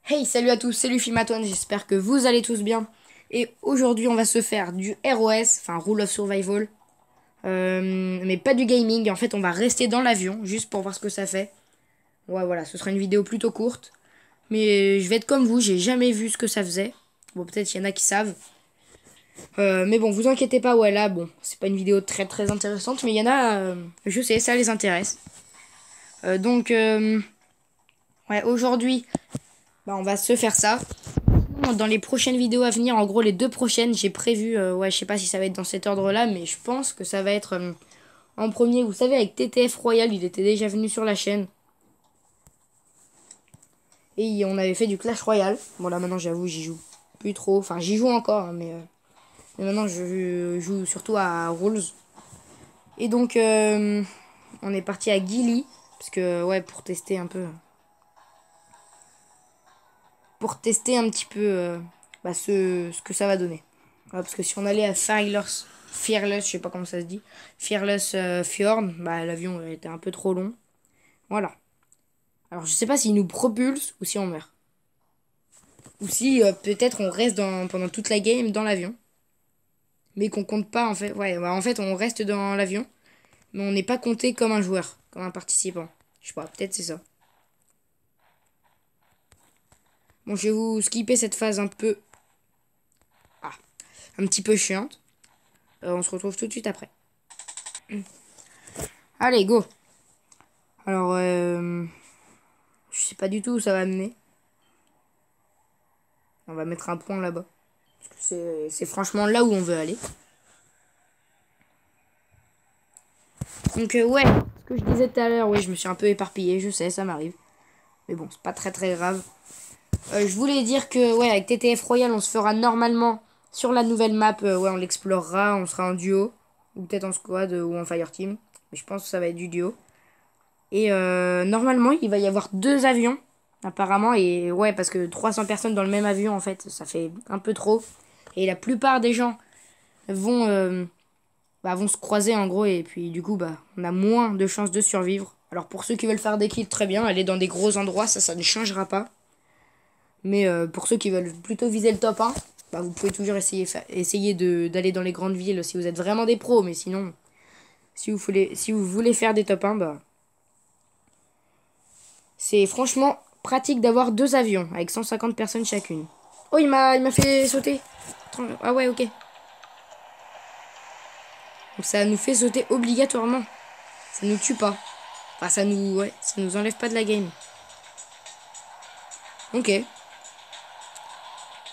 Hey, salut à tous, c'est Luffy Maton, j'espère que vous allez tous bien. Et aujourd'hui, on va se faire du ROS, enfin Rule of Survival, mais pas du gaming. En fait, on va rester dans l'avion, juste pour voir ce que ça fait. Ouais, voilà, ce sera une vidéo plutôt courte. Mais je vais être comme vous, j'ai jamais vu ce que ça faisait. Bon, peut-être il y en a qui savent. Mais bon, vous inquiétez pas, ouais, là, bon, c'est pas une vidéo très très intéressante, mais il y en a, je sais, ça les intéresse. Donc, ouais, aujourd'hui, bah, on va se faire ça. Dans les prochaines vidéos à venir, en gros les deux prochaines, j'ai prévu, ouais, je sais pas si ça va être dans cet ordre-là, mais je pense que ça va être en premier, vous savez, avec TTF Royal, il était déjà venu sur la chaîne. Et on avait fait du Clash Royale. Bon là maintenant j'avoue j'y joue plus trop, enfin j'y joue encore, hein, mais maintenant je joue surtout à Rules. Et donc on est parti à Gilly, parce que ouais, pour tester un petit peu bah, ce que ça va donner. Ouais, parce que si on allait à Fearless, je sais pas comment ça se dit, Fearless Fjord, bah l'avion était un peu trop long. Voilà. Alors je sais pas s'il nous propulse ou si on meurt. Ou si peut-être on reste pendant toute la game dans l'avion. Mais qu'on compte pas en fait. Ouais, bah, en fait on reste dans l'avion. Mais on n'est pas compté comme un joueur, comme un participant. Je sais pas, peut-être c'est ça. Bon, je vais vous skipper cette phase un peu. Ah, un petit peu chiante. On se retrouve tout de suite après. Allez, go! Alors, je sais pas du tout où ça va mener. On va mettre un point là-bas. Parce que c'est franchement là où on veut aller. Donc, ouais, ce que je disais tout à l'heure, oui, je me suis un peu éparpillé, je sais, ça m'arrive. Mais bon, c'est pas très très grave. Je voulais dire que, ouais, avec TTF Royal, on se fera normalement sur la nouvelle map. Ouais, on l'explorera, on sera en duo. Ou peut-être en squad ou en fireteam. Mais je pense que ça va être du duo. Et normalement, il va y avoir deux avions, apparemment. Et ouais, parce que 300 personnes dans le même avion, en fait, ça fait un peu trop. Et la plupart des gens vont, vont se croiser, en gros. Et puis, du coup, bah, on a moins de chances de survivre. Alors, pour ceux qui veulent faire des kills, très bien. Aller dans des gros endroits, ça ne changera pas. Mais pour ceux qui veulent plutôt viser le top 1, bah, vous pouvez toujours essayer d'aller dans les grandes villes si vous êtes vraiment des pros. Mais sinon, si vous voulez faire des top 1, bah, c'est franchement pratique d'avoir deux avions avec 150 personnes chacune. Oh, il m'a fait sauter. Ah ouais, ok. Donc ça nous fait sauter obligatoirement. Ça nous tue pas. Enfin, ça nous enlève pas de la game. Ok.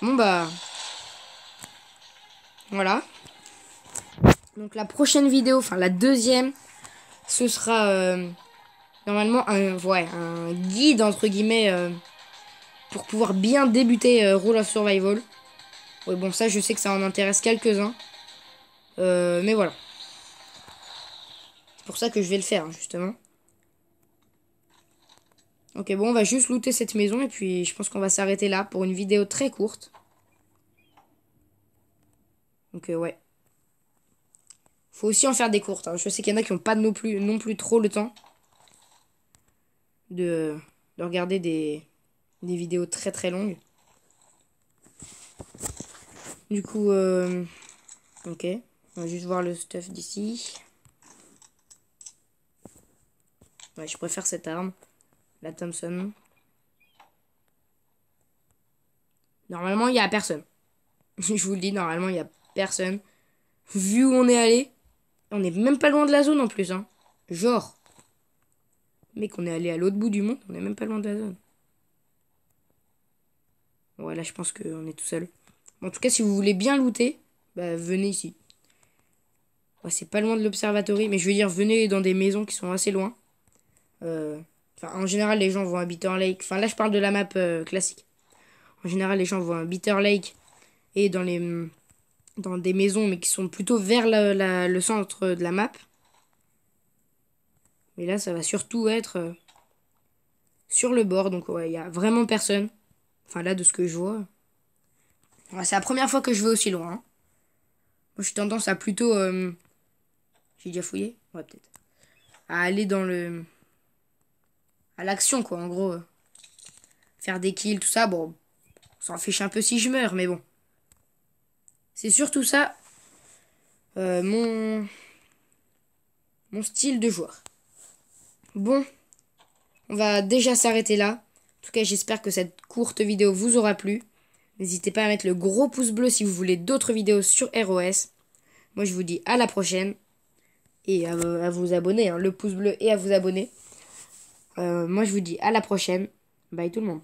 Bon bah, voilà. Donc la prochaine vidéo, enfin la deuxième, ce sera normalement un guide entre guillemets pour pouvoir bien débuter Rule of Survival. Ouais, bon, ça je sais que ça en intéresse quelques-uns. Mais voilà. C'est pour ça que je vais le faire, hein, justement. Ok, bon, on va juste looter cette maison et puis je pense qu'on va s'arrêter là pour une vidéo très courte. Donc, ouais. Faut aussi en faire des courtes, hein. Je sais qu'il y en a qui n'ont pas non plus trop le temps de, de regarder des vidéos très très longues. Du coup, ok. On va juste voir le stuff d'ici. Ouais, je préfère cette arme. La Thompson. Normalement, il n'y a personne. Je vous le dis, normalement, il n'y a personne. Vu où on est allé, on n'est même pas loin de la zone en plus, hein. Genre. Mec, on est allé à l'autre bout du monde, on n'est même pas loin de la zone. Ouais, là, je pense qu'on est tout seul. Bon, en tout cas, si vous voulez bien looter, bah, venez ici. Ouais, c'est pas loin de l'observatory, mais je veux dire, venez dans des maisons qui sont assez loin. Euh, Enfin, en général, les gens vont à Bitter Lake. Enfin, là, je parle de la map classique. En général, les gens vont à Bitter Lake et dans des maisons, mais qui sont plutôt vers le centre de la map. Mais là, ça va surtout être sur le bord, donc ouais, il y a vraiment personne. Enfin, là, de ce que je vois. Ouais, c'est la première fois que je vais aussi loin, hein. Moi, j'ai tendance à plutôt... j'ai déjà fouillé? Ouais, peut-être. À aller à l'action, quoi, en gros. faire des kills, tout ça. Bon, on s'en fiche un peu si je meurs, mais bon. C'est surtout ça, mon style de joueur. Bon, on va déjà s'arrêter là. En tout cas, j'espère que cette courte vidéo vous aura plu. N'hésitez pas à mettre le gros pouce bleu si vous voulez d'autres vidéos sur ROS. Moi, je vous dis à la prochaine. Et à vous abonner, hein, le pouce bleu et à vous abonner. Moi, je vous dis à la prochaine. Bye tout le monde.